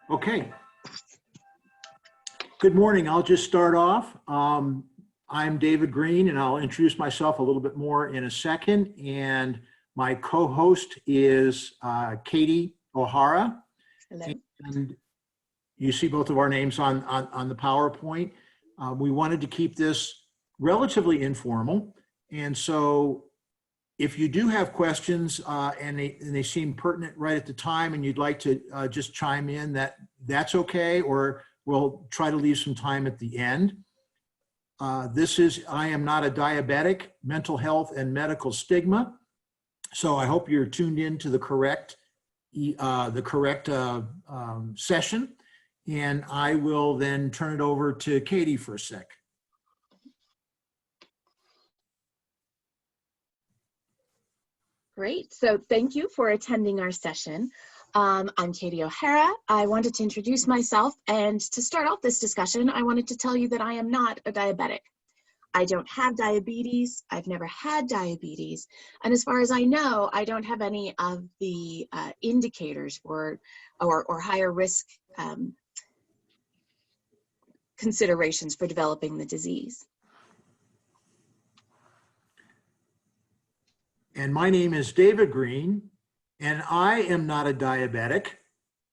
Okay. Good morning. I'll just start off. I'm David Greene, and I'll introduce myself a little bit more in a second. And my co-host is Katie O'Hara. Hello. And you see both of our names on the PowerPoint. We wanted to keep this relatively informal. And so if you do have questions and they seem pertinent right at the time and you'd like to just chime in, that's okay, or we'll try to leave some time at the end. This is I Am Not a Diabetic, Mental Health and Medical Stigma. So I hope you're tuned in to the correct session. And I will then turn it over to Katie for a sec. Great. So thank you for attending our session. I'm Katie O'Hara. I wanted to introduce myself, and to start off this discussion, I wanted to tell you that I am not a diabetic. I don't have diabetes. I've never had diabetes. And as far as I know, I don't have any of the indicators for or higher risk considerations for developing the disease. And my name is David Greene, and I am not a diabetic.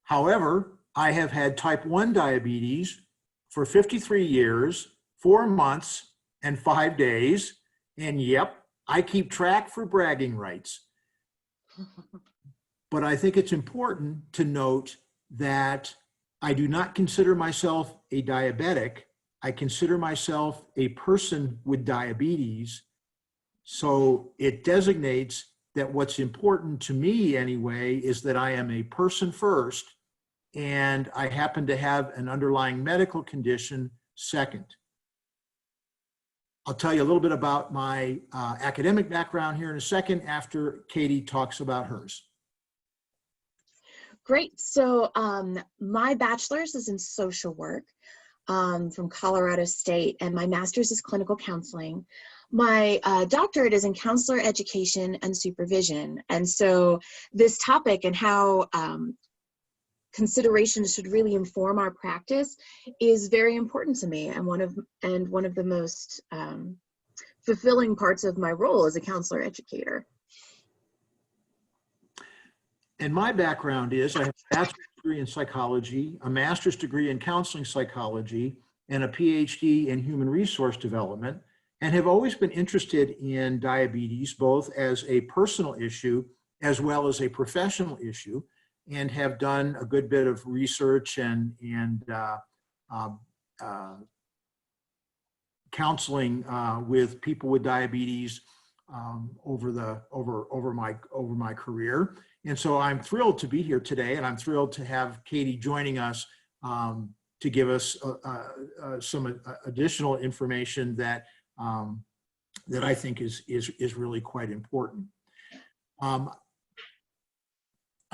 However, I have had type 1 diabetes for 53 years, 4 months, and 5 days. And yep, I keep track for bragging rights. But I think it's important to note that I do not consider myself a diabetic. I consider myself a person with diabetes. So it designates that what's important to me anyway is that I am a person first, and I happen to have an underlying medical condition second. I'll tell you a little bit about my academic background here in a second after Katie talks about hers. Great. So my bachelor's is in social work from Colorado State, and my master's is clinical counseling. My doctorate is in counselor education and supervision. And so this topic and how considerations should really inform our practice is very important to me, and one of the most fulfilling parts of my role as a counselor educator. And my background is I have a bachelor's degree in psychology, a master's degree in counseling psychology, and a PhD in human resource development, and have always been interested in diabetes, both as a personal issue as well as a professional issue, and have done a good bit of research and counseling with people with diabetes over my career. And so I'm thrilled to be here today, and I'm thrilled to have Katie joining us to give us some additional information that I think is really quite important. I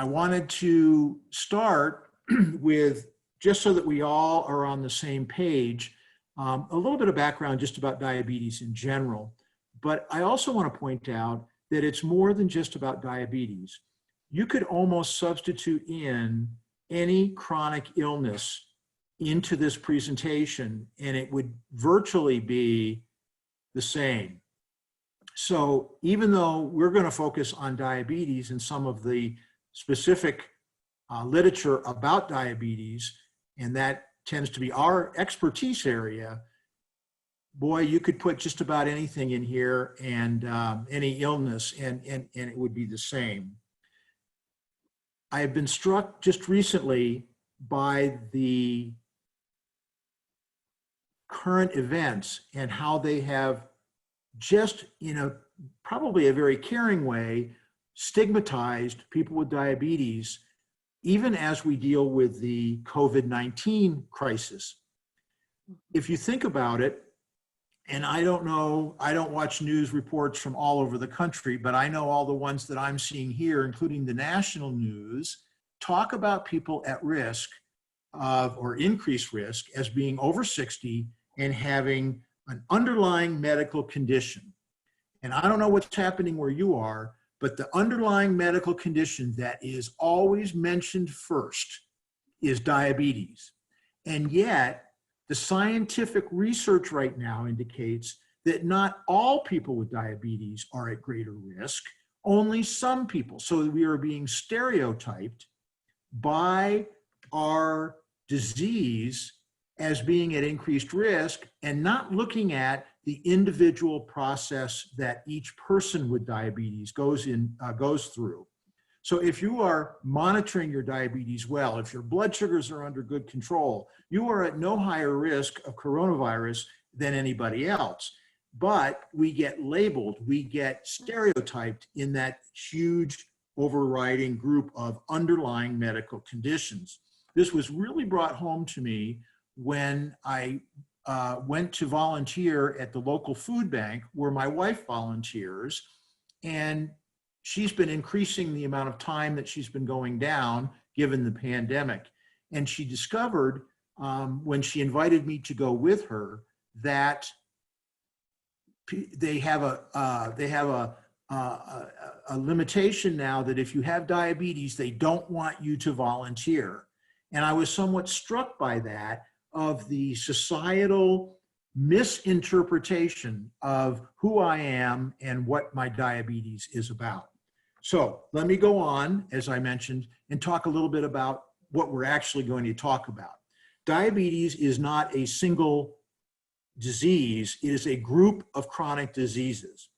wanted to start with, just so that we all are on the same page, a little bit of background just about diabetes in general. But I also want to point out that it's more than just about diabetes. You could almost substitute in any chronic illness into this presentation, and it would virtually be the same. So even though we're going to focus on diabetes and some of the specific literature about diabetes, and that tends to be our expertise area, boy, you could put just about anything in here and any illness, and it would be the same. I have been struck just recently by the current events and how they have just, probably a very caring way, stigmatized people with diabetes, even as we deal with the COVID-19 crisis. If you think about it, and I don't know, I don't watch news reports from all over the country, but I know all the ones that I'm seeing here, including the national news, talk about people at risk of, or increased risk, as being over 60 and having an underlying medical condition. And I don't know what's happening where you are, but the underlying medical condition that is always mentioned first is diabetes. And yet, the scientific research right now indicates that not all people with diabetes are at greater risk, only some people. So we are being stereotyped by our disease as being at increased risk and not looking at the individual process that each person with diabetes goes through. So if you are monitoring your diabetes well, if your blood sugars are under good control, you are at no higher risk of coronavirus than anybody else. But we get labeled, we get stereotyped in that huge overriding group of underlying medical conditions. This was really brought home to me when I went to volunteer at the local food bank where my wife volunteers, and she's been increasing the amount of time that she's been going down given the pandemic. And she discovered when she invited me to go with her that they have a limitation now that if you have diabetes, they don't want you to volunteer. And I was somewhat struck by that, of the societal misinterpretation of who I am and what my diabetes is about. So let me go on, as I mentioned, and talk a little bit about what we're actually going to talk about. Diabetes is not a single disease, it is a group of chronic diseases.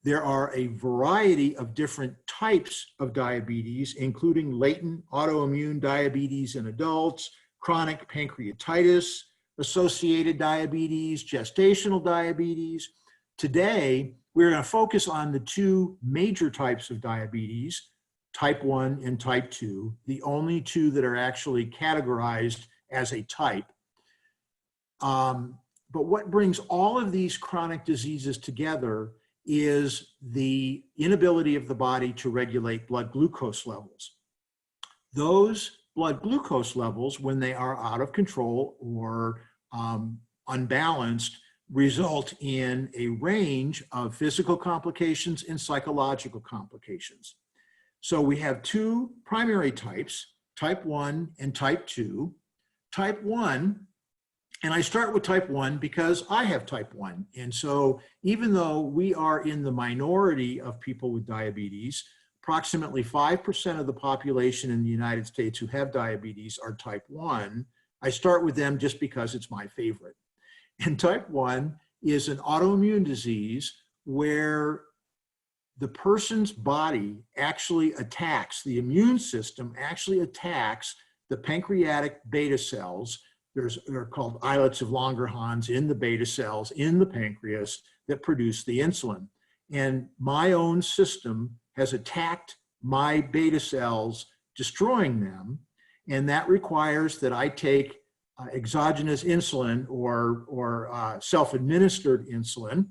There are a variety of different types of diabetes, including latent autoimmune diabetes in adults, chronic pancreatitis, associated diabetes, gestational diabetes. Today, we're going to focus on the two major types of diabetes, type 1 and type 2, the only two that are actually categorized as a type. But what brings all of these chronic diseases together is the inability of the body to regulate blood glucose levels. Those blood glucose levels, when they are out of control or unbalanced, result in a range of physical complications and psychological complications. So we have two primary types, type 1 and type 2. Type 1, and I start with type 1 because I have type 1. And so even though we are in the minority of people with diabetes, approximately 5% of the population in the United States who have diabetes are type 1. I start with them just because it's my favorite. And type 1 is an autoimmune disease where the person's body actually attacks, the immune system actually attacks the pancreatic beta cells. They're called islets of Langerhans in the beta cells in the pancreas that produce the insulin. And my own system has attacked my beta cells, destroying them. And that requires that I take exogenous insulin or self-administered insulin.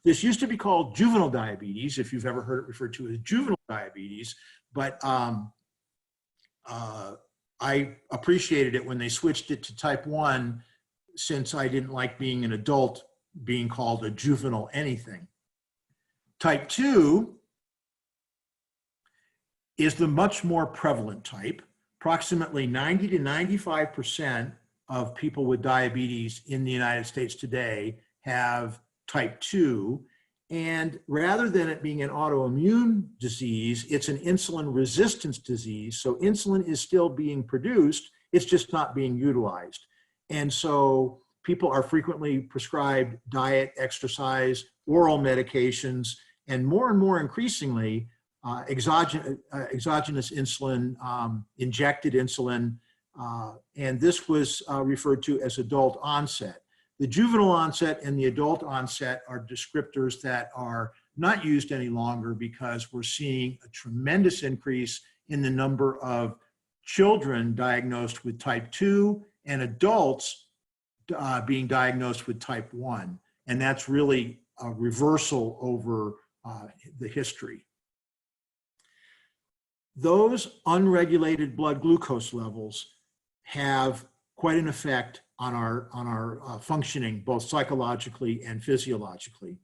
This used to be called juvenile diabetes, if you've ever heard it referred to as juvenile diabetes, but I appreciated it when they switched it to type 1, since I didn't like being an adult being called a juvenile anything. Type 2 is the much more prevalent type. Approximately 90 to 95% of people with diabetes in the United States today have type 2. And rather than it being an autoimmune disease, it's an insulin resistance disease. So insulin is still being produced, it's just not being utilized. And so people are frequently prescribed diet, exercise, oral medications, and more increasingly, exogenous insulin, injected insulin, and this was referred to as adult onset. The juvenile onset and the adult onset are descriptors that are not used any longer because we're seeing a tremendous increase in the number of children diagnosed with type 2 and adults being diagnosed with type 1. And that's really a reversal over the history. Those unregulated blood glucose levels have quite an effect on our functioning, both psychologically and physiologically.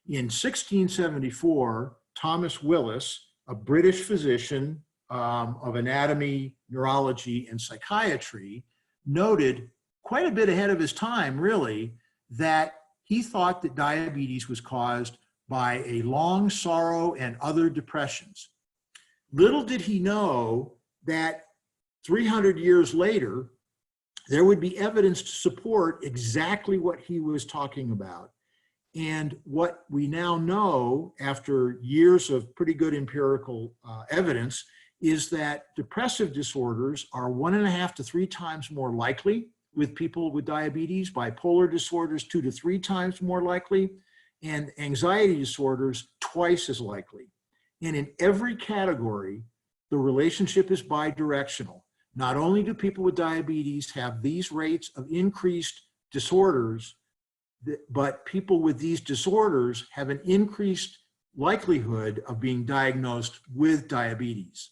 In 1674, Thomas Willis, a British physician, of anatomy, neurology, and psychiatry noted quite a bit ahead of his time, really, that he thought that diabetes was caused by a long sorrow and other depressions. Little did he know that 300 years later, there would be evidence to support exactly what he was talking about. And what we now know after years of pretty good empirical evidence is that depressive disorders are 1.5 to 3 times more likely with people with diabetes, bipolar disorders 2 to 3 times more likely, and anxiety disorders twice as likely. And in every category, the relationship is bidirectional. Not only do people with diabetes have these rates of increased disorders, but people with these disorders have an increased likelihood of being diagnosed with diabetes.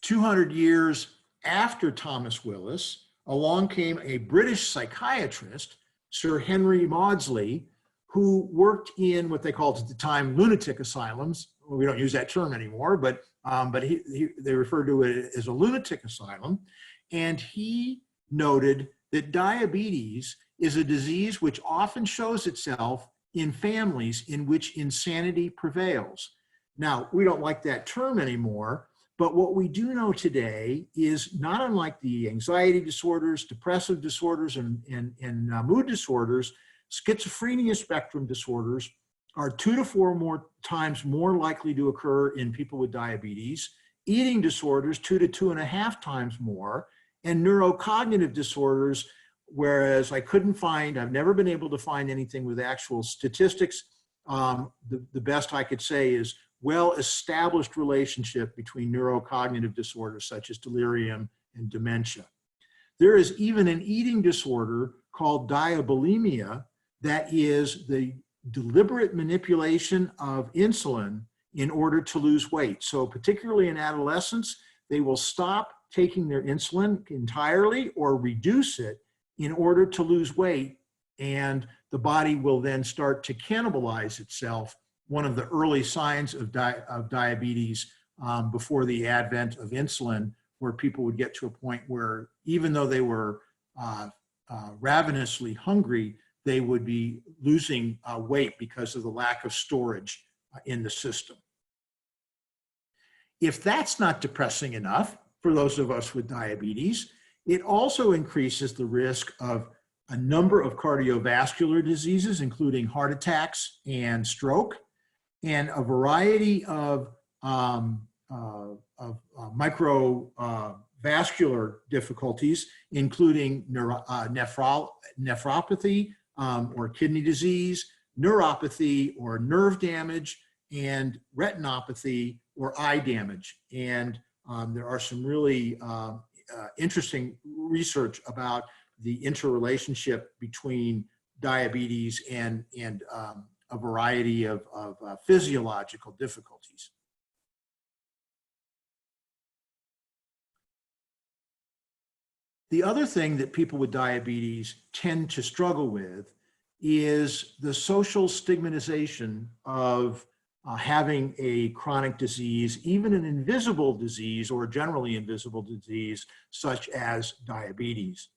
200 years after Thomas Willis, along came a British psychiatrist, Sir Henry Maudsley, who worked in what they called at the time lunatic asylums. Well, we don't use that term anymore, but they referred to it as a lunatic asylum. And he noted that diabetes is a disease which often shows itself in families in which insanity prevails. Now, we don't like that term anymore, but what we do know today is not unlike the anxiety disorders, depressive disorders, and mood disorders, schizophrenia spectrum disorders are 2 to 4 times more likely to occur in people with diabetes, eating disorders 2 to 2.5 times more, and neurocognitive disorders, whereas I've never been able to find anything with actual statistics. The best I could say is well-established relationship between neurocognitive disorders such as delirium and dementia. There is even an eating disorder called diabulimia that is the deliberate manipulation of insulin in order to lose weight. So particularly in adolescents, they will stop taking their insulin entirely or reduce it in order to lose weight, and the body will then start to cannibalize itself, one of the early signs of diabetes before the advent of insulin, where people would get to a point where even though they were ravenously hungry, they would be losing weight because of the lack of storage in the system. If that's not depressing enough for those of us with diabetes, it also increases the risk of a number of cardiovascular diseases, including heart attacks and stroke, and a variety of microvascular difficulties, including nephropathy or kidney disease, neuropathy or nerve damage, and retinopathy or eye damage. And there are some really interesting research about the interrelationship between diabetes and a variety of physiological difficulties. The other thing that people with diabetes tend to struggle with is the social stigmatization of having a chronic disease, even an invisible disease or generally invisible disease, such as diabetes.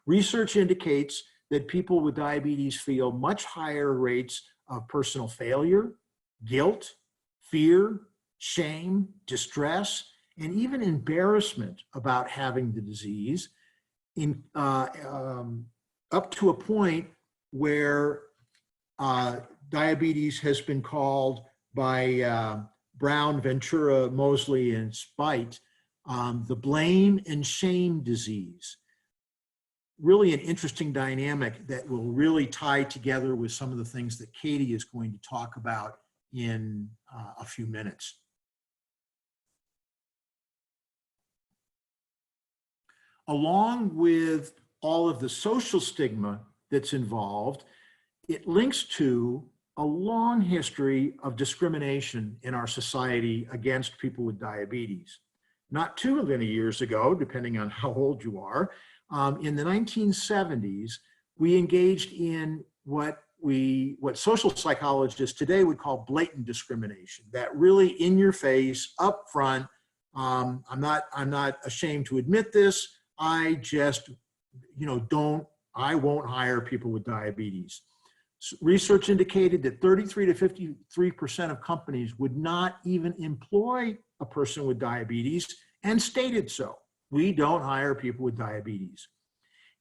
Research indicates that people with diabetes feel much higher rates of personal failure, guilt, fear, shame, distress, and even embarrassment about having the disease, up to a point where diabetes has been called by Brown, Ventura, Maudsley, and Spite the blame and shame disease. Really an interesting dynamic that will really tie together with some of the things that Katie is going to talk about in a few minutes. Along with all of the social stigma that's involved, it links to a long history of discrimination in our society against people with diabetes. Not too many years ago, depending on how old you are, in the 1970s, we engaged in what what social psychologists today would call blatant discrimination, that really in your face, up front. I'm not ashamed to admit this. I just, I won't hire people with diabetes. Research indicated that 33 to 53% of companies would not even employ a person with diabetes, and stated so. We don't hire people with diabetes.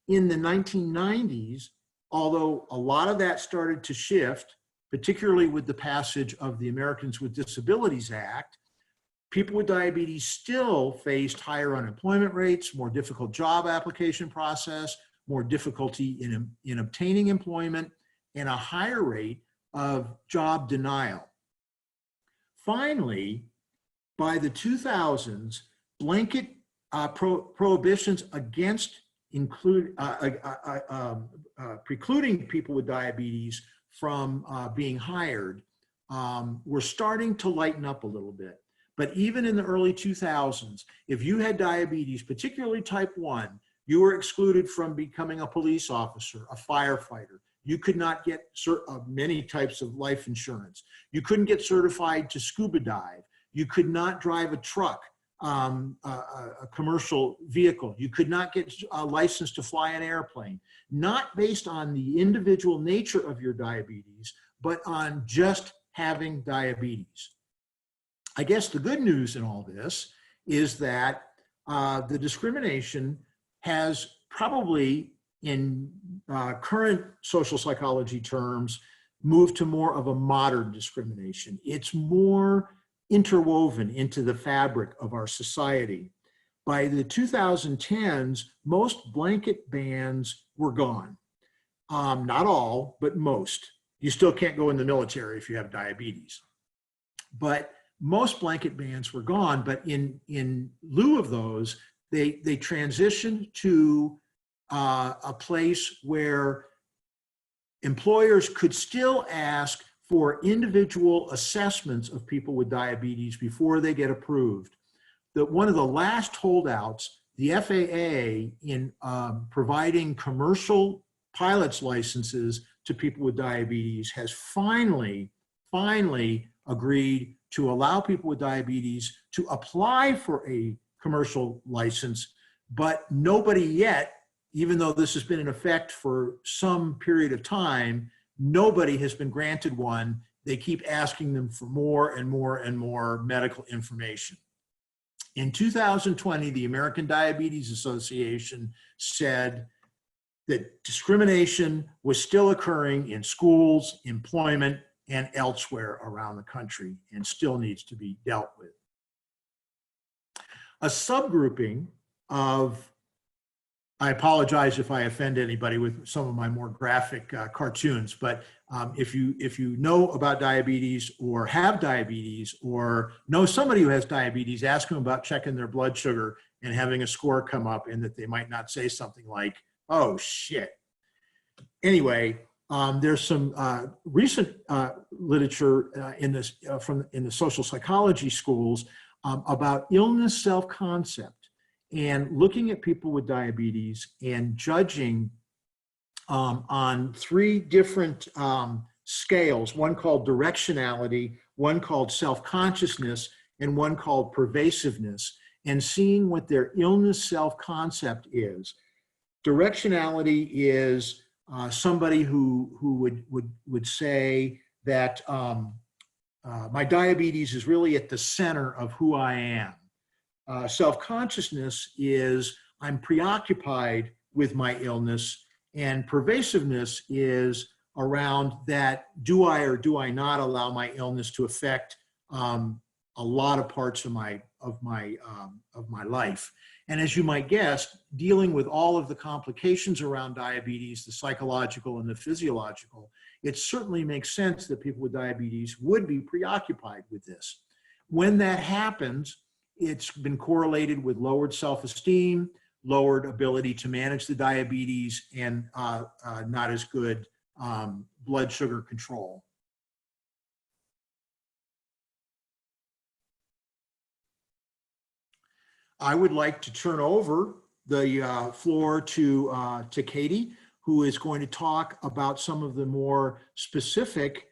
In the 1990s, although a lot of that started to shift, particularly with the passage of the Americans with Disabilities Act, people with diabetes still faced higher unemployment rates, more difficult job application process, more difficulty in obtaining employment, and a higher rate of job denial. Finally, by the 2000s, blanket prohibitions against precluding people with diabetes from being hired were starting to lighten up a little bit. But even in the early 2000s, if you had diabetes, particularly type 1, you were excluded from becoming a police officer, a firefighter. You could not get many types of life insurance. You couldn't get certified to scuba dive. You could not drive a truck, a commercial vehicle. You could not get a license to fly an airplane, not based on the individual nature of your diabetes, but on just having diabetes. I guess the good news in all this is that the discrimination has probably, in current social psychology terms, moved to more of a modern discrimination. It's more interwoven into the fabric of our society. By the 2010s, most blanket bans were gone. Not all, but most. You still can't go in the military if you have diabetes. But most blanket bans were gone, but in lieu of those, they transitioned to a place where employers could still ask for individual assessments of people with diabetes before they get approved. That one of the last holdouts, the FAA, in providing commercial pilot's licenses to people with diabetes, has finally agreed to allow people with diabetes to apply for a commercial license, but nobody yet, even though this has been in effect for some period of time, nobody has been granted one. They keep asking them for more and more and more medical information. In 2020, the American Diabetes Association said that discrimination was still occurring in schools, employment, and elsewhere around the country, and still needs to be dealt with. A subgrouping of, I apologize if I offend anybody with some of my more graphic cartoons, but if you know about diabetes or have diabetes or know somebody who has diabetes, ask them about checking their blood sugar and having a score come up, and that they might not say something like, "Oh shit." Anyway, there's some recent literature in this in the social psychology schools about illness self-concept, and looking at people with diabetes and judging on 3 different scales, one called directionality, one called self-consciousness, and one called pervasiveness, and seeing what their illness self-concept is. Directionality is somebody who would say that my diabetes is really at the center of who I am. Self-consciousness is I'm preoccupied with my illness, and pervasiveness is around that, do I or do I not allow my illness to affect a lot of parts of my life. And as you might guess, dealing with all of the complications around diabetes, the psychological and the physiological, it certainly makes sense that people with diabetes would be preoccupied with this. When that happens, it's been correlated with lowered self-esteem, lowered ability to manage the diabetes, and not as good blood sugar control. I would like to turn over the floor to Katie, who is going to talk about some of the more specific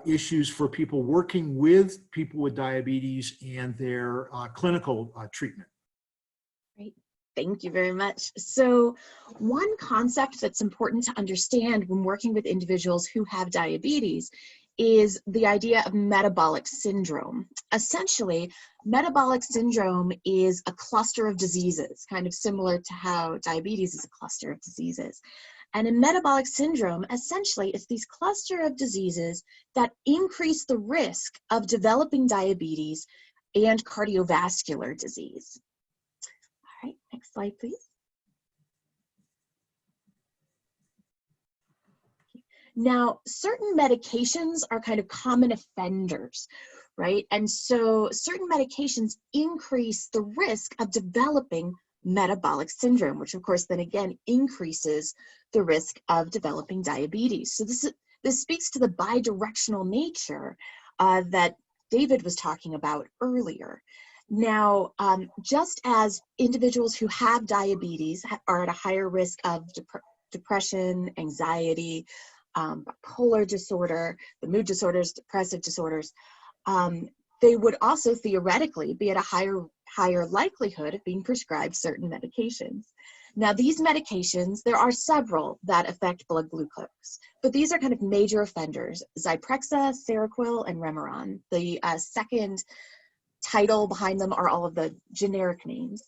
issues for people working with people with diabetes and their clinical treatment. Great. Thank you very much. So one concept that's important to understand when working with individuals who have diabetes is the idea of metabolic syndrome. Essentially, metabolic syndrome is a cluster of diseases, kind of similar to how diabetes is a cluster of diseases. And in metabolic syndrome, essentially, it's these cluster of diseases that increase the risk of developing diabetes and cardiovascular disease. All right, next slide, please. Now, certain medications are kind of common offenders, right? And so certain medications increase the risk of developing metabolic syndrome, which of course then again increases the risk of developing diabetes. So this speaks to the bidirectional nature that David was talking about earlier. Now, just as individuals who have diabetes are at a higher risk of depression, anxiety, bipolar disorder, the mood disorders, depressive disorders, they would also theoretically be at a higher likelihood of being prescribed certain medications. Now, these medications, there are several that affect blood glucose, but these are kind of major offenders: Zyprexa, Seroquel, and Remeron. The second title behind them are all of the generic names.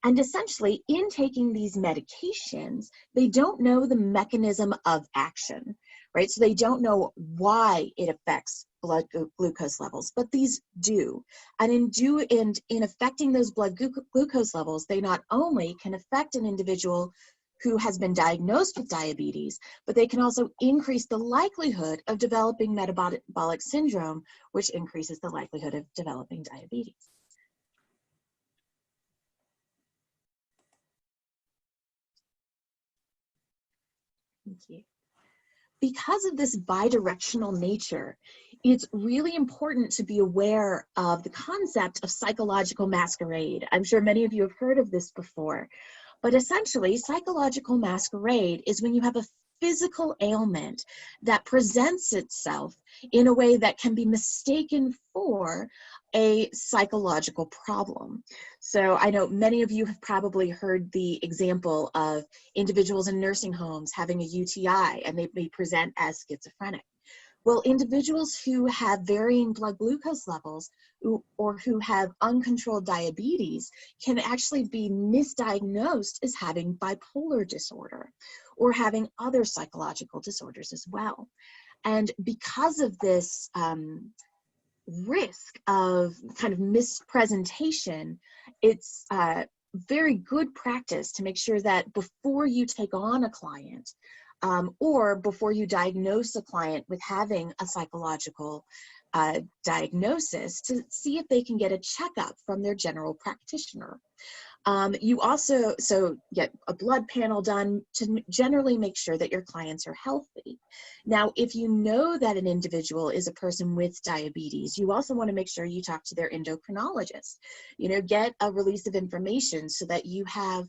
And essentially, in taking these medications, they don't know the mechanism of action, right? So they don't know why it affects blood glucose levels, but these do. And in affecting those blood glucose levels, they not only can affect an individual who has been diagnosed with diabetes, but they can also increase the likelihood of developing metabolic syndrome, which increases the likelihood of developing diabetes. Thank you. Because of this bidirectional nature, it's really important to be aware of the concept of psychological masquerade. I'm sure many of you have heard of this before, but essentially, psychological masquerade is when you have a physical ailment that presents itself in a way that can be mistaken for a psychological problem. So I know many of you have probably heard the example of individuals in nursing homes having a UTI and they may present as schizophrenic. Well, individuals who have varying blood glucose levels or who have uncontrolled diabetes can actually be misdiagnosed as having bipolar disorder or having other psychological disorders as well. And because of this risk of kind of mispresentation, it's very good practice to make sure that before you take on a client, or before you diagnose a client with having a psychological diagnosis, to see if they can get a checkup from their general practitioner. You also get a blood panel done to generally make sure that your clients are healthy. Now, if you know that an individual is a person with diabetes, you also want to make sure you talk to their endocrinologist. You know, get a release of information so that you have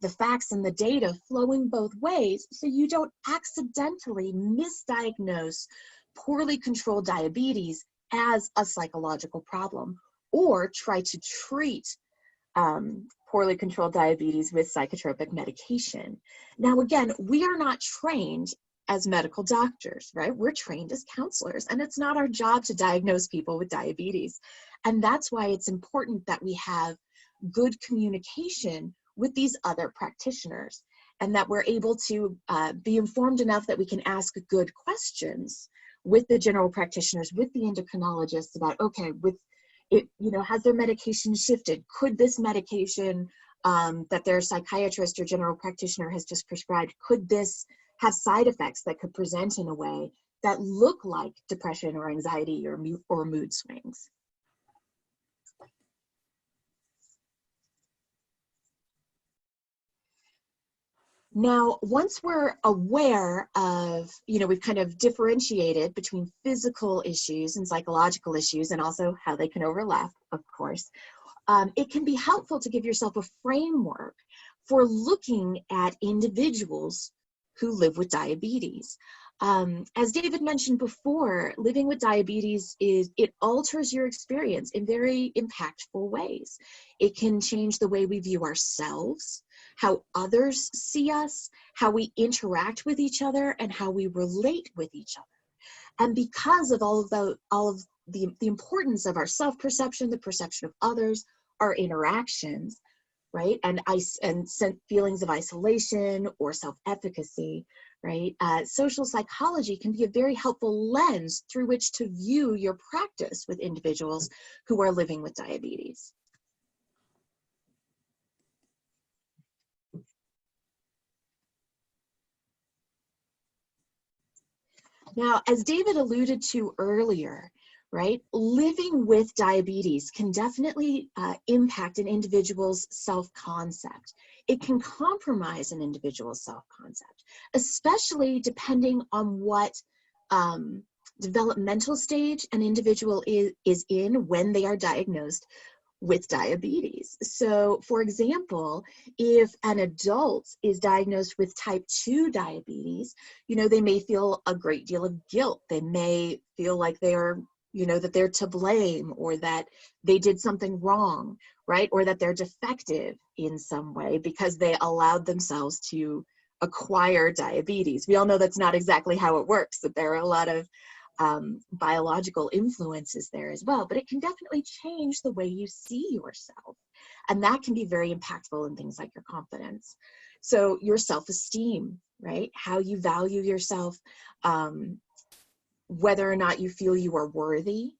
the facts and the data flowing both ways, so you don't accidentally misdiagnose poorly controlled diabetes as a psychological problem, or try to treat poorly controlled diabetes with psychotropic medication. Now, again, we are not trained as medical doctors, right? We're trained as counselors, and it's not our job to diagnose people with diabetes. And that's why it's important that we have good communication with these other practitioners, and that we're able to be informed enough that we can ask good questions with the general practitioners, with the endocrinologists about, okay, with it, you know, has their medication shifted? Could this medication that their psychiatrist or general practitioner has just prescribed, could this have side effects that could present in a way that look like depression or anxiety or mood swings? Now, once we're aware of, you know, we've kind of differentiated between physical issues and psychological issues, and also how they can overlap, of course, it can be helpful to give yourself a framework for looking at individuals who live with diabetes. As David mentioned before, living with diabetes it alters your experience in very impactful ways. It can change the way we view ourselves, how others see us, how we interact with each other, and how we relate with each other. And because of all of the importance of our self-perception, the perception of others, our interactions, right, and feelings of isolation or self-efficacy, right, social psychology can be a very helpful lens through which to view your practice with individuals who are living with diabetes. Now, as David alluded to earlier, right, living with diabetes can definitely impact an individual's self-concept. It can compromise an individual's self-concept, especially depending on what developmental stage an individual is in when they are diagnosed with diabetes. So, for example, if an adult is diagnosed with type 2 diabetes, they may feel a great deal of guilt. They may feel like they are, that they're to blame, or that they did something wrong, right? Or that they're defective in some way because they allowed themselves to acquire diabetes. We all know that's not exactly how it works, that there are a lot of biological influences there as well, but it can definitely change the way you see yourself. And that can be very impactful in things like your confidence. So your self-esteem, right? How you value yourself, whether or not you feel you are worthy.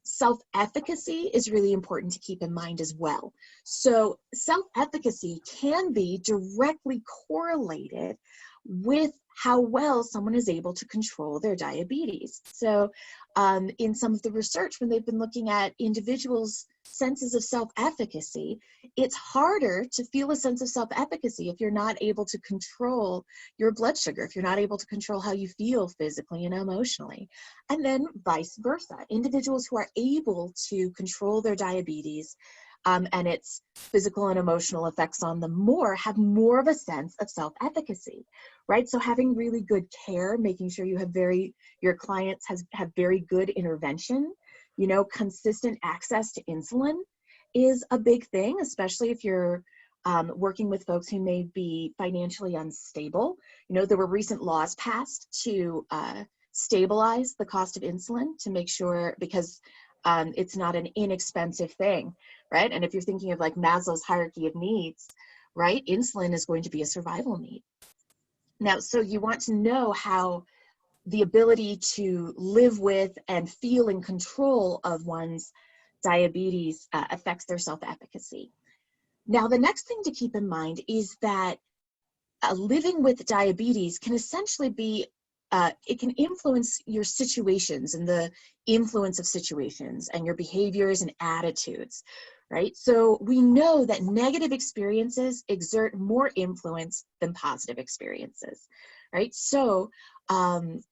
Self-efficacy is really important to keep in mind as well. So self-efficacy can be directly correlated with how well someone is able to control their diabetes. So in some of the research, when they've been looking at individuals' senses of self-efficacy, it's harder to feel a sense of self-efficacy if you're not able to control your blood sugar, if you're not able to control how you feel physically and emotionally. And then vice versa. Individuals who are able to control their diabetes and its physical and emotional effects on them more, have more of a sense of self-efficacy, right? So having really good care, making sure you have your clients have very good intervention, consistent access to insulin is a big thing, especially if you're working with folks who may be financially unstable. There were recent laws passed to stabilize the cost of insulin to make sure, because it's not an inexpensive thing, right? And if you're thinking of like Maslow's hierarchy of needs, right, insulin is going to be a survival need. Now, so you want to know how the ability to live with and feel in control of one's diabetes affects their self-efficacy. Now, the next thing to keep in mind is that living with diabetes can essentially be it can influence your situations and the influence of situations and your behaviors and attitudes, right? So we know that negative experiences exert more influence than positive experiences, right? So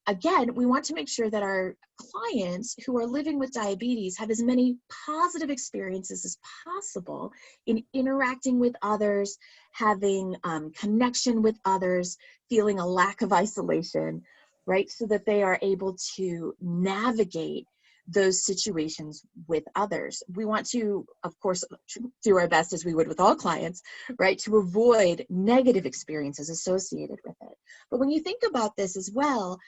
again, we want to make sure that our clients who are living with diabetes have as many positive experiences as possible in interacting with others, having connection with others, feeling a lack of isolation, right? So that they are able to navigate those situations with others. We want to, of course, do our best, as we would with all clients, right, to avoid negative experiences associated with it. But when you think about this as well,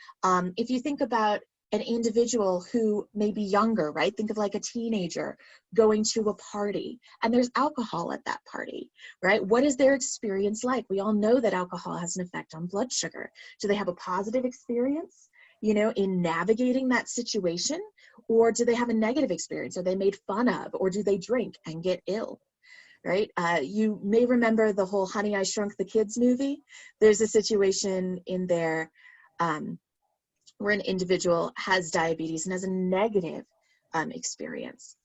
if you think about an individual who may be younger, right? Think of like a teenager going to a party and there's alcohol at that party, right? What is their experience like? We all know that alcohol has an effect on blood sugar. Do they have a positive experience, in navigating that situation? Or do they have a negative experience? Are they made fun of? Or do they drink and get ill? Right? You may remember the whole Honey, I Shrunk the Kids movie. There's a situation in there where an individual has diabetes and has a negative experience.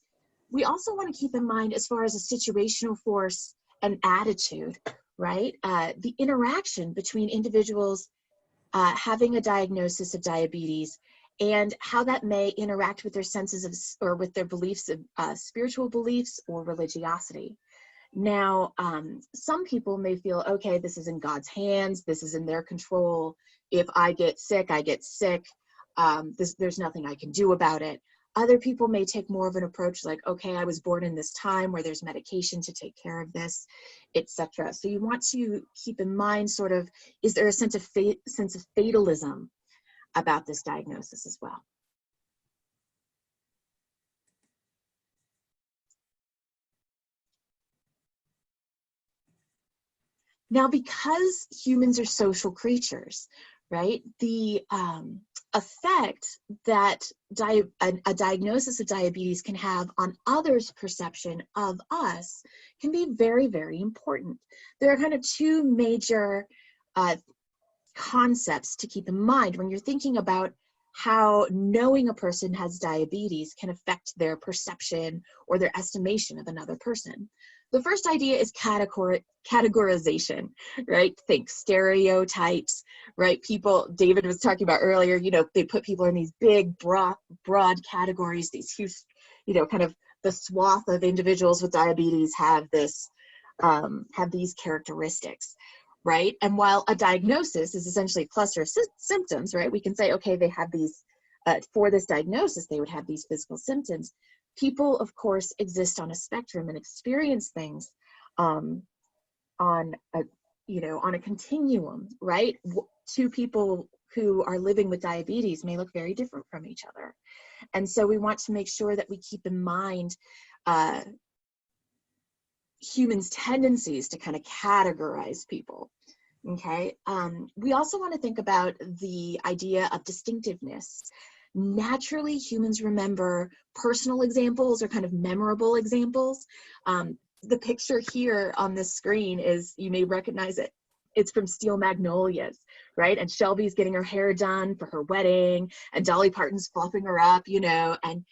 We also want to keep in mind, as far as a situational force and attitude, right? The interaction between individuals having a diagnosis of diabetes and how that may interact with their senses of, or with their beliefs of spiritual beliefs or religiosity. Now, some people may feel, okay, this is in God's hands, this is in their control. If I get sick, I get sick. There's nothing I can do about it. Other people may take more of an approach like, okay, I was born in this time where there's medication to take care of this, etc. So you want to keep in mind sort of, is there a sense of fatalism about this diagnosis as well? Now, because humans are social creatures, right, the effect that a diagnosis of diabetes can have on others' perception of us can be very, very important. There are kind of two major concepts to keep in mind when you're thinking about how knowing a person has diabetes can affect their perception or their estimation of another person. The first idea is categorization, right? Think stereotypes, right? People, David was talking about earlier, you know, they put people in these big, broad categories, these huge, you know, kind of the swath of individuals with diabetes have this, have these characteristics, right? And while a diagnosis is essentially a cluster of symptoms, right? We can say, okay, they have these, for this diagnosis, they would have these physical symptoms. People, of course, exist on a spectrum and experience things on a, you know, on a continuum, right? Two people who are living with diabetes may look very different from each other. And so we want to make sure that we keep in mind humans' tendencies to kind of categorize people, okay? We also want to think about the idea of distinctiveness. Naturally, humans remember personal examples or kind of memorable examples. The picture here on this screen is, you may recognize it. It's from Steel Magnolias, right? And Shelby's getting her hair done for her wedding, and Dolly Parton's fluffing her up, you know, and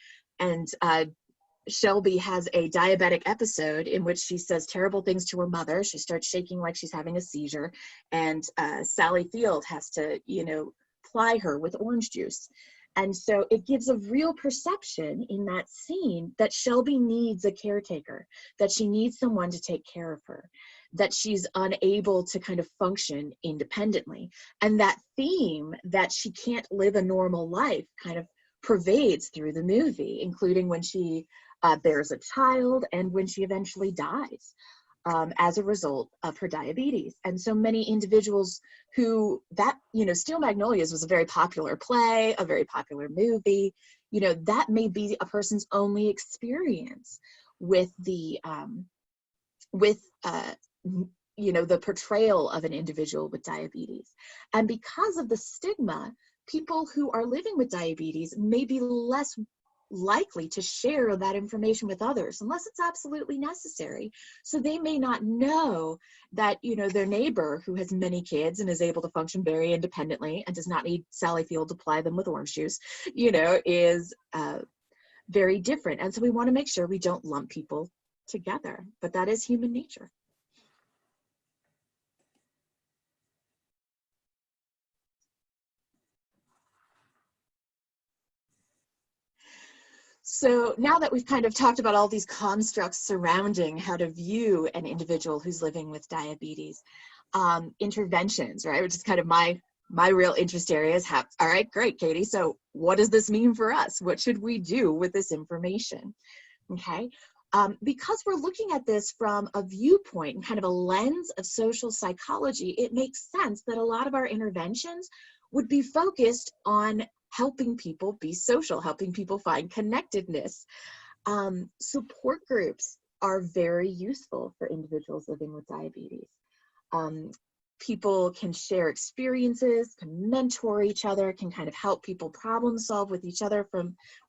Shelby has a diabetic episode in which she says terrible things to her mother. She starts shaking like she's having a seizure, and Sally Field has to, you know, ply her with orange juice. And so it gives a real perception in that scene that Shelby needs a caretaker, that she needs someone to take care of her, that she's unable to kind of function independently. And that theme that she can't live a normal life kind of pervades through the movie, including when she bears a child and when she eventually dies as a result of her diabetes. And so many individuals who, that, you know, Steel Magnolias was a very popular play, a very popular movie, you know, that may be a person's only experience with the, you know, the portrayal of an individual with diabetes. And because of the stigma, people who are living with diabetes may be less likely to share that information with others unless it's absolutely necessary. So they may not know that, you know, their neighbor who has many kids and is able to function very independently and does not need Sally Field to ply them with orange juice, you know, is very different. And so we want to make sure we don't lump people together, but that is human nature. So now that we've kind of talked about all these constructs surrounding how to view an individual who's living with diabetes, interventions, right, which is kind of my real interest areas. All right, great, Katie. So what does this mean for us? What should we do with this information? Okay, because we're looking at this from a viewpoint and kind of a lens of social psychology, it makes sense that a lot of our interventions would be focused on helping people be social, helping people find connectedness. Support groups are very useful for individuals living with diabetes. People can share experiences, can mentor each other, can kind of help people problem solve with each other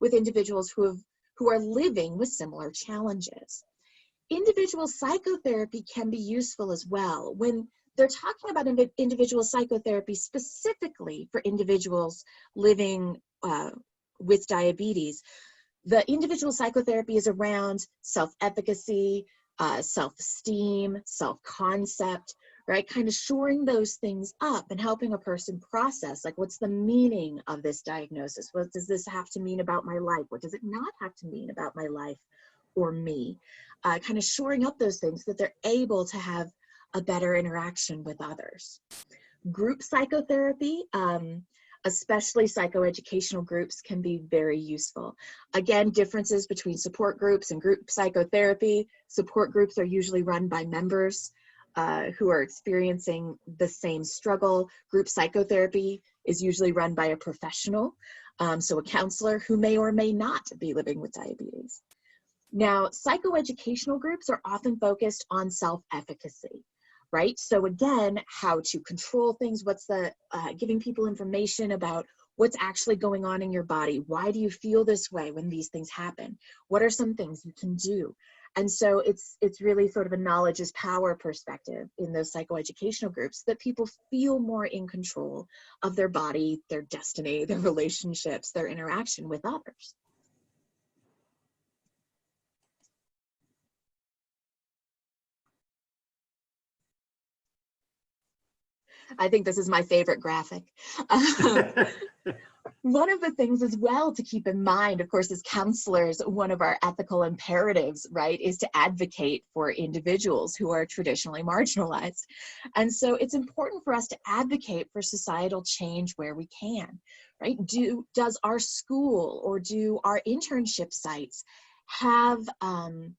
with individuals who are living with similar challenges. Individual psychotherapy can be useful as well. When they're talking about individual psychotherapy specifically for individuals living with diabetes, the individual psychotherapy is around self-efficacy, self-esteem, self-concept, right? Kind of shoring those things up and helping a person process, like, what's the meaning of this diagnosis? What does this have to mean about my life? What does it not have to mean about my life? or me, kind of shoring up those things so that they're able to have a better interaction with others. Group psychotherapy, especially psychoeducational groups, can be very useful. Again, differences between support groups and group psychotherapy. Support groups are usually run by members who are experiencing the same struggle. Group psychotherapy is usually run by a professional, so a counselor who may or may not be living with diabetes. Now, psychoeducational groups are often focused on self-efficacy, right? So again, how to control things, what's the, giving people information about what's actually going on in your body. Why do you feel this way when these things happen? What are some things you can do? And so it's really sort of a knowledge is power perspective in those psychoeducational groups, that people feel more in control of their body, their destiny, their relationships, their interaction with others. I think this is my favorite graphic. One of the things as well to keep in mind, of course, as counselors, one of our ethical imperatives, right, is to advocate for individuals who are traditionally marginalized. And so it's important for us to advocate for societal change where we can, right? Does our school or do our internship sites have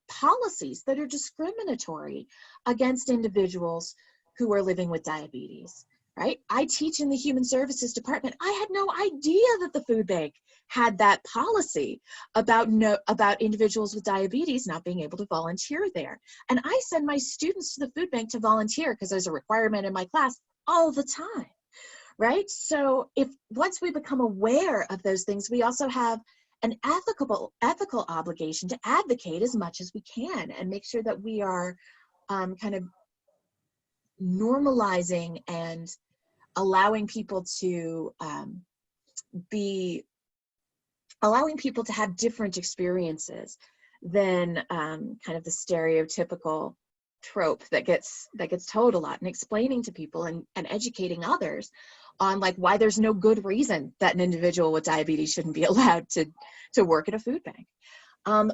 policies that are discriminatory against individuals who are living with diabetes? Right? I teach in the Human Services Department. I had no idea that the food bank had that policy about individuals with diabetes not being able to volunteer there. And I send my students to the food bank to volunteer because there's a requirement in my class all the time, right? So once we become aware of those things, we also have an ethical obligation to advocate as much as we can and make sure that we are kind of normalizing and allowing people to have different experiences than kind of the stereotypical trope that gets told a lot, and explaining to people and educating others on like why there's no good reason that an individual with diabetes shouldn't be allowed to work at a food bank.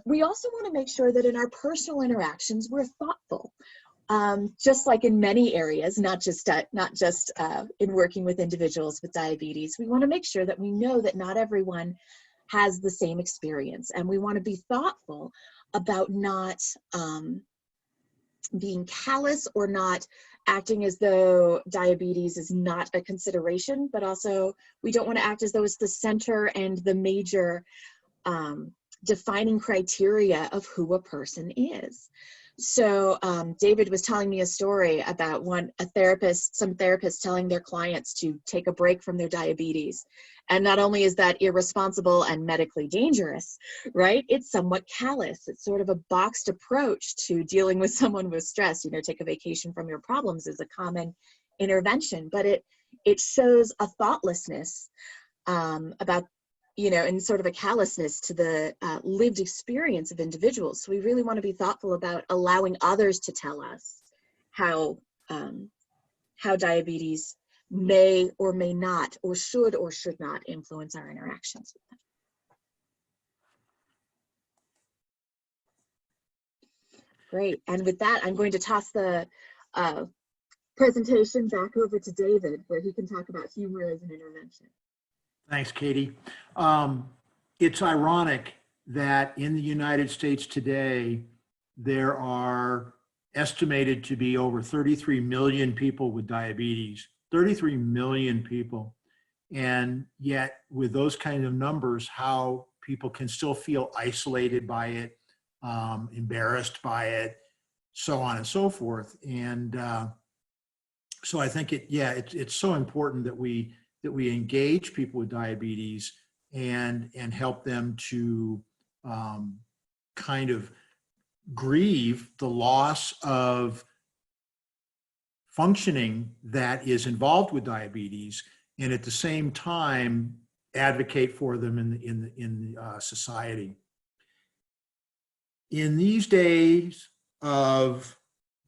We also want to make sure that in our personal interactions we're thoughtful. Just like in many areas, not just in working with individuals with diabetes, we want to make sure that we know that not everyone has the same experience, and we want to be thoughtful about not being callous or not acting as though diabetes is not a consideration, but also we don't want to act as though it's the center and the major defining criteria of who a person is. So David was telling me a story about some therapists telling their clients to take a break from their diabetes. And not only is that irresponsible and medically dangerous, right? It's somewhat callous. It's sort of a boxed approach to dealing with someone with stress. You know, take a vacation from your problems is a common intervention, but it shows a thoughtlessness about, you know, and sort of a callousness to the lived experience of individuals. So we really want to be thoughtful about allowing others to tell us how diabetes may or may not, or should not influence our interactions with them. Great, and with that, I'm going to toss the presentation back over to David, where he can talk about humor as an intervention. Thanks, Katie. It's ironic that in the United States today, there are estimated to be over 33 million people with diabetes, 33 million people. And yet with those kind of numbers, how people can still feel isolated by it, embarrassed by it, so on and so forth. And so I think it's so important that we engage people with diabetes and help them to kind of grieve the loss of functioning that is involved with diabetes, and at the same time advocate for them in society. In these days of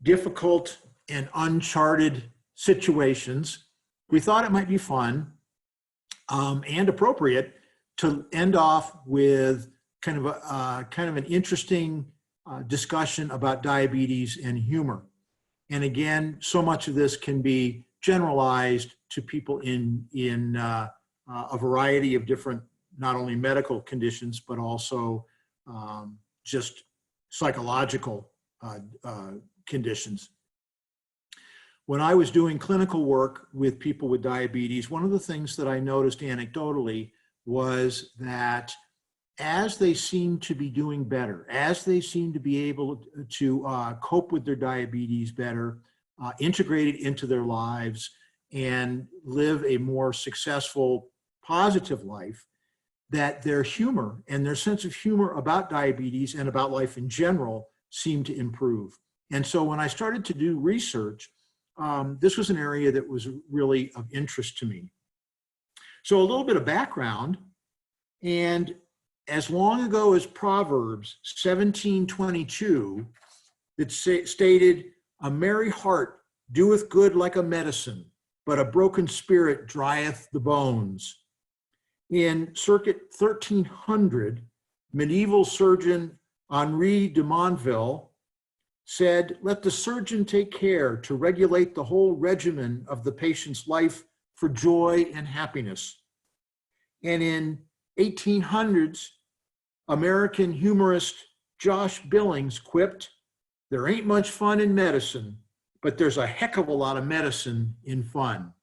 difficult and uncharted situations, we thought it might be fun and appropriate to end off with kind of an interesting discussion about diabetes and humor. And again, so much of this can be generalized to people in a variety of different, not only medical conditions, but also just psychological conditions. When I was doing clinical work with people with diabetes, one of the things that I noticed anecdotally was that as they seemed to be doing better, as they seemed to be able to cope with their diabetes better, integrate it into their lives, and live a more successful, positive life, that their humor and their sense of humor about diabetes and about life in general seemed to improve. And so when I started to do research, this was an area that was really of interest to me. So a little bit of background, and as long ago as Proverbs 17:22, it stated, "A merry heart doeth good like a medicine, but a broken spirit drieth the bones." In circa 1300, medieval surgeon Henri de Monville said, "Let the surgeon take care to regulate the whole regimen of the patient's life for joy and happiness." And in 1800s, American humorist Josh Billings quipped, "There ain't much fun in medicine, but there's a heck of a lot of medicine in fun."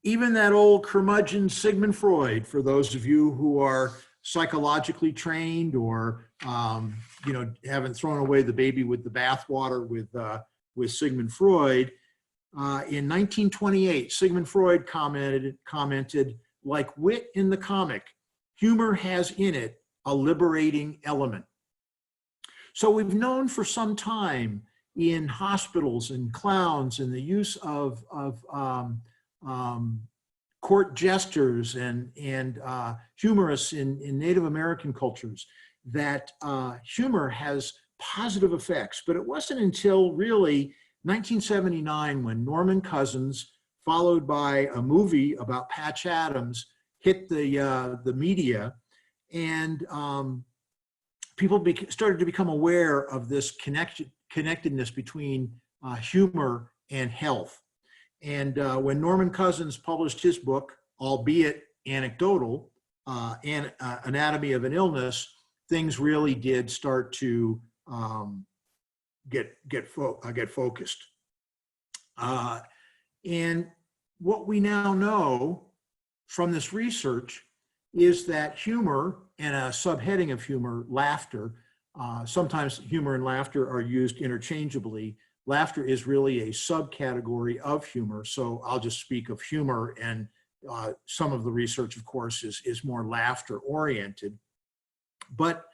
Even that old curmudgeon Sigmund Freud, for those of you who are psychologically trained or haven't thrown away the baby with the bathwater with Sigmund Freud, in 1928, Sigmund Freud commented, "Like wit in the comic, humor has in it a liberating element." So we've known for some time in hospitals and clowns and the use of court jesters and humorists in Native American cultures that humor has positive effects. But it wasn't until really 1979 when Norman Cousins, followed by a movie about Patch Adams, hit the media, and people started to become aware of this connectedness between humor and health. And when Norman Cousins published his book, albeit anecdotal, Anatomy of an Illness, things really did start to get focused. And what we now know from this research is that humor, and a subheading of humor, laughter, sometimes humor and laughter are used interchangeably. Laughter is really a subcategory of humor, so I'll just speak of humor, and some of the research, of course, is more laughter oriented. But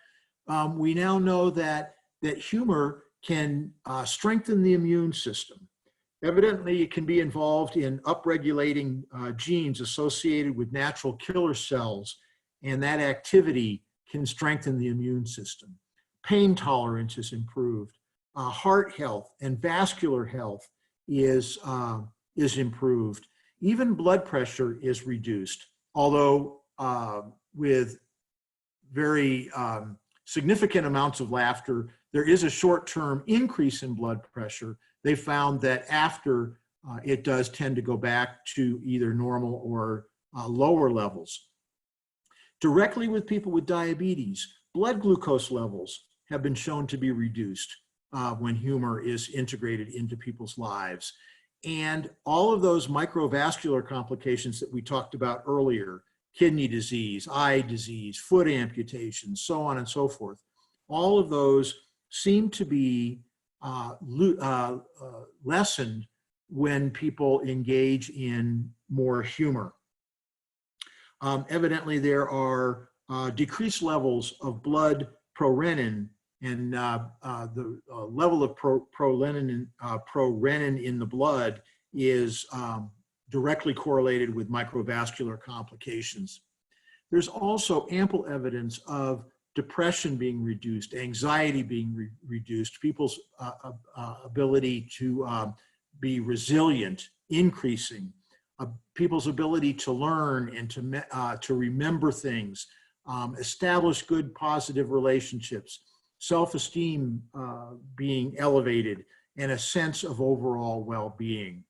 we now know that humor can strengthen the immune system. Evidently, it can be involved in upregulating genes associated with natural killer cells, and that activity can strengthen the immune system. Pain tolerance is improved. Heart health and vascular health is improved. Even blood pressure is reduced, although with very significant amounts of laughter, there is a short-term increase in blood pressure. They found that after it does tend to go back to either normal or lower levels. Directly with people with diabetes, blood glucose levels have been shown to be reduced when humor is integrated into people's lives. And all of those microvascular complications that we talked about earlier, kidney disease, eye disease, foot amputations, so on and so forth, all of those seem to be lessened when people engage in more humor. Evidently, there are decreased levels of blood prorenin, and the level of prorenin in the blood is directly correlated with microvascular complications. There's also ample evidence of depression being reduced, anxiety being reduced, people's ability to be resilient increasing, people's ability to learn and to remember things, establish good positive relationships, self-esteem being elevated, and a sense of overall well-being.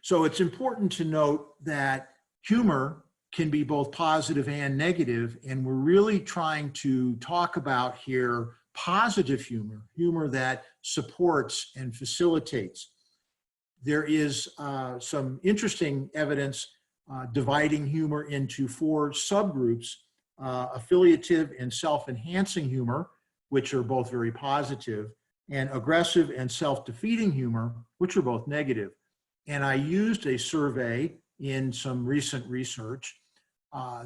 So it's important to note that humor can be both positive and negative, and we're really trying to talk about here positive humor, humor that supports and facilitates. There is some interesting evidence dividing humor into 4 subgroups, affiliative and self-enhancing humor, which are both very positive, and aggressive and self-defeating humor, which are both negative. And I used a survey in some recent research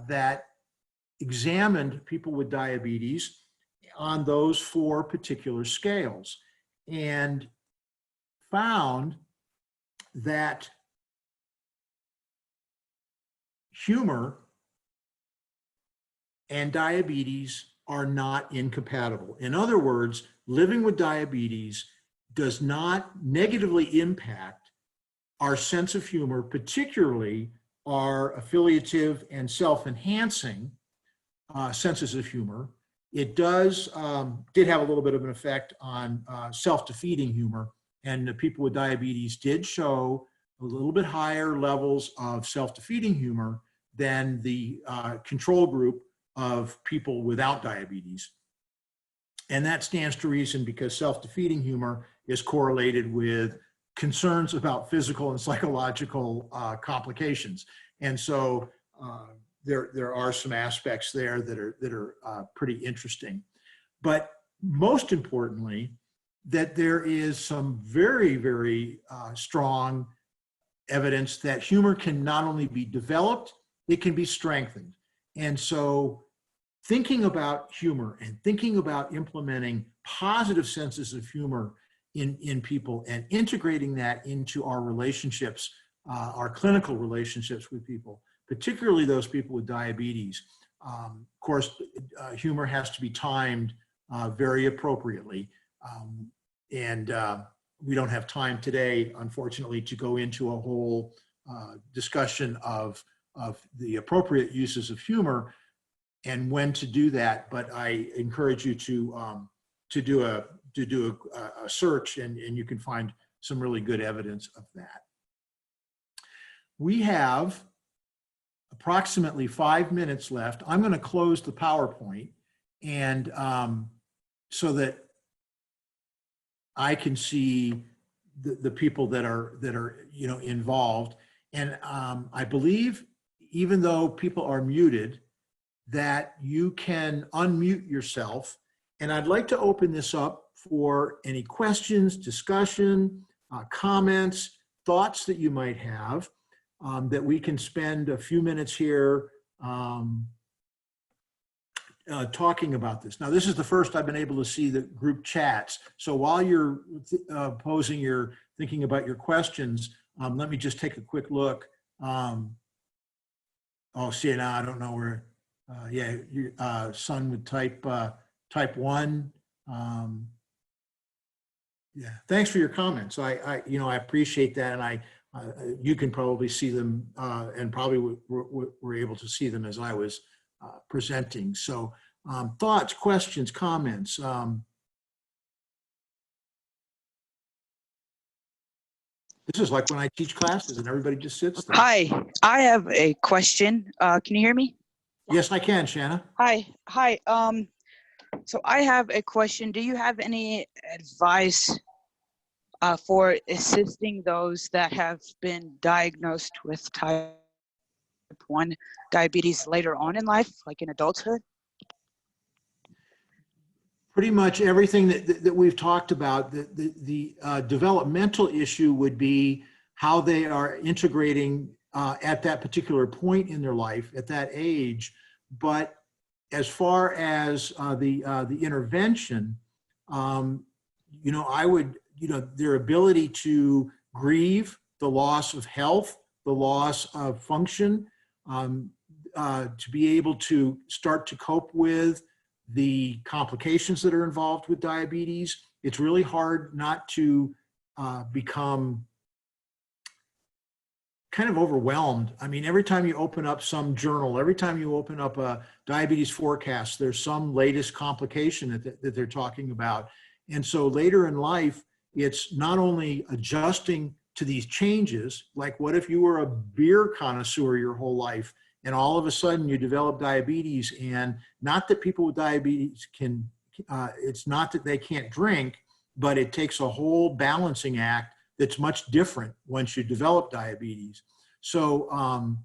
that examined people with diabetes on those 4 particular scales and found that humor and diabetes are not incompatible. In other words, living with diabetes does not negatively impact our sense of humor, particularly our affiliative and self-enhancing senses of humor. It did have a little bit of an effect on self-defeating humor, and the people with diabetes did show a little bit higher levels of self-defeating humor than the control group of people without diabetes. And that stands to reason because self-defeating humor is correlated with concerns about physical and psychological complications. And so there are some aspects there that are pretty interesting. But most importantly, that there is some very, very strong evidence that humor can not only be developed, it can be strengthened. And so thinking about humor and thinking about implementing positive senses of humor in people and integrating that into our relationships, our clinical relationships with people, particularly those people with diabetes. Of course, humor has to be timed very appropriately. We don't have time today, unfortunately, to go into a whole discussion of the appropriate uses of humor and when to do that. But I encourage you to do a search, and you can find some really good evidence of that. We have approximately 5 minutes left. I'm going to close the PowerPoint, and so that I can see the people that are involved. And I believe, even though people are muted, that you can unmute yourself. And I'd like to open this up for any questions, discussion, comments, thoughts that you might have, that we can spend a few minutes here talking about this. Now, this is the first I've been able to see the group chats. So while you're thinking about your questions, let me just take a quick look. See, now I don't know where, son with type 1. Yeah, thanks for your comments. I appreciate that, and you can probably see them, and probably were able to see them as I was presenting. So thoughts, questions, comments. This is like when I teach classes and everybody just sits there. Hi, I have a question. Can you hear me? Yes, I can, Shanna. Hi. So I have a question. Do you have any advice for assisting those that have been diagnosed with type 1 diabetes later on in life, like in adulthood? Pretty much everything that we've talked about. The developmental issue would be how they are integrating at that particular point in their life, at that age. But as far as the intervention, I would, their ability to grieve the loss of health, the loss of function, to be able to start to cope with the complications that are involved with diabetes. It's really hard not to become kind of overwhelmed. I mean, every time you open up some journal, every time you open up a diabetes forecast, there's some latest complication that they're talking about. And so later in life, it's not only adjusting to these changes, like what if you were a beer connoisseur your whole life and all of a sudden you develop diabetes, and not that people with diabetes can, it's not that they can't drink, but it takes a whole balancing act that's much different once you develop diabetes. So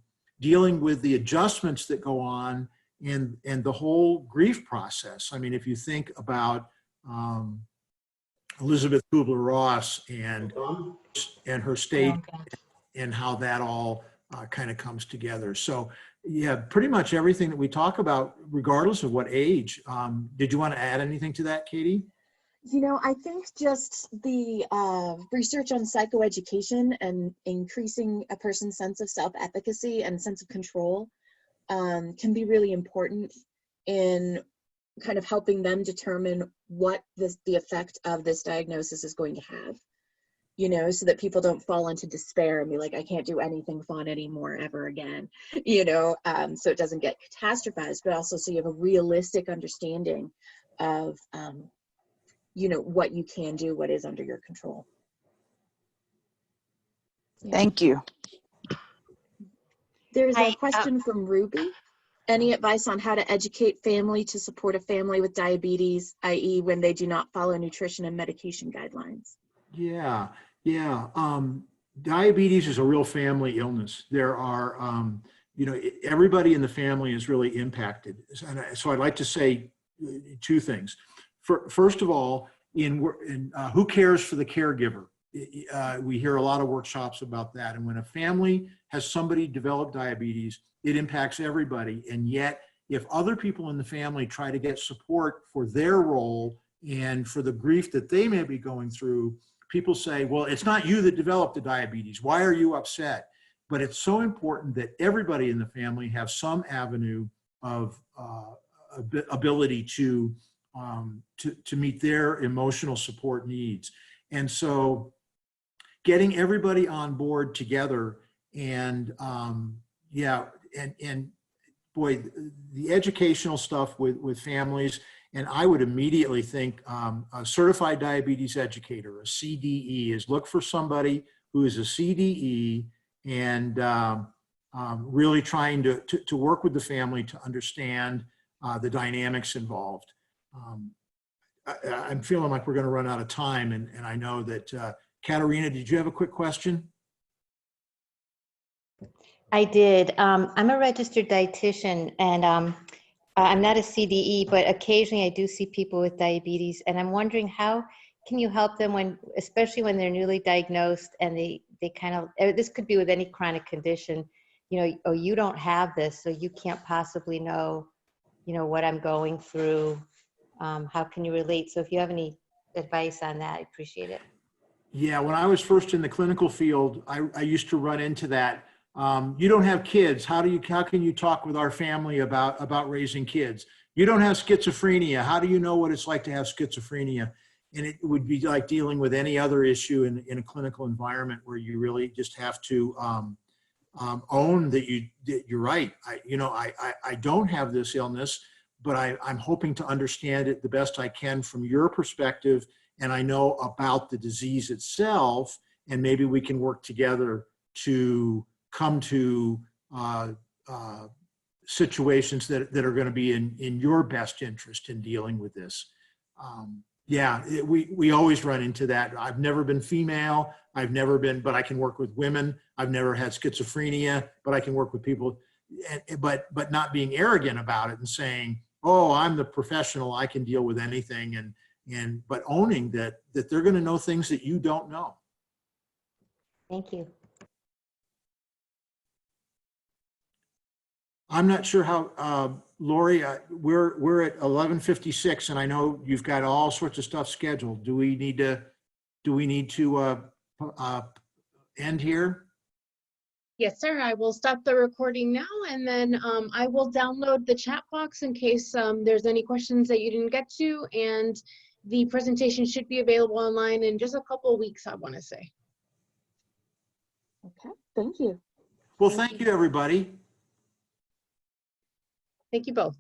dealing with the adjustments that go on and the whole grief process. I mean, if you think about Elizabeth Kubler-Ross and her stage and how that all kind of comes together. So yeah, pretty much everything that we talk about, regardless of what age. Did you want to add anything to that, Katie? You know, I think just the research on psychoeducation and increasing a person's sense of self-efficacy and sense of control can be really important in kind of helping them determine what the effect of this diagnosis is going to have, you know, so that people don't fall into despair and be like, I can't do anything fun anymore ever again, you know, so it doesn't get catastrophized, but also so you have a realistic understanding of you know, what you can do, what is under your control. Yeah. Thank you. There's a question from Ruby. Any advice on how to educate family to support a family with diabetes, i.e. when they do not follow nutrition and medication guidelines? Yeah. Diabetes is a real family illness. There are, you know, everybody in the family is really impacted. So I'd like to say two things. First of all, who cares for the caregiver? We hear a lot of workshops about that. And when a family has somebody develop diabetes, it impacts everybody. And yet, if other people in the family try to get support for their role and for the grief that they may be going through, people say, well, it's not you that developed the diabetes. Why are you upset? But it's so important that everybody in the family have some avenue of ability to meet their emotional support needs. And so getting everybody on board together and boy, the educational stuff with families, and I would immediately think a certified diabetes educator, a CDE, is look for somebody who is a CDE and really trying to work with the family to understand the dynamics involved. I'm feeling like we're going to run out of time, and I know that Katharina, did you have a quick question? I did. I'm a registered dietitian, and I'm not a CDE, but occasionally I do see people with diabetes, and I'm wondering how can you help them when, especially when they're newly diagnosed and they kind of, this could be with any chronic condition, you know, oh, you don't have this, so you can't possibly know, you know, what I'm going through. How can you relate? So if you have any advice on that, I appreciate it. Yeah, when I was first in the clinical field, I used to run into that. You don't have kids. How can you talk with our family about raising kids? You don't have schizophrenia. How do you know what it's like to have schizophrenia? And it would be like dealing with any other issue in a clinical environment where you really just have to own that you're right. I don't have this illness, but I'm hoping to understand it the best I can from your perspective, and I know about the disease itself, and maybe we can work together to come to situations that are going to be in your best interest in dealing with this. We always run into that. I've never been female. But I can work with women. I've never had schizophrenia, but I can work with people, but not being arrogant about it and saying, oh, I'm the professional, I can deal with anything, but owning that they're going to know things that you don't know. Thank you. I'm not sure how, Lori, we're at 11:56, and I know you've got all sorts of stuff scheduled. Do we need to end here? Yes, sir. I will stop the recording now, and then I will download the chat box in case there's any questions that you didn't get to, and the presentation should be available online in just a couple of weeks, I want to say. Okay, thank you. Well, thank you, everybody. Thank you both.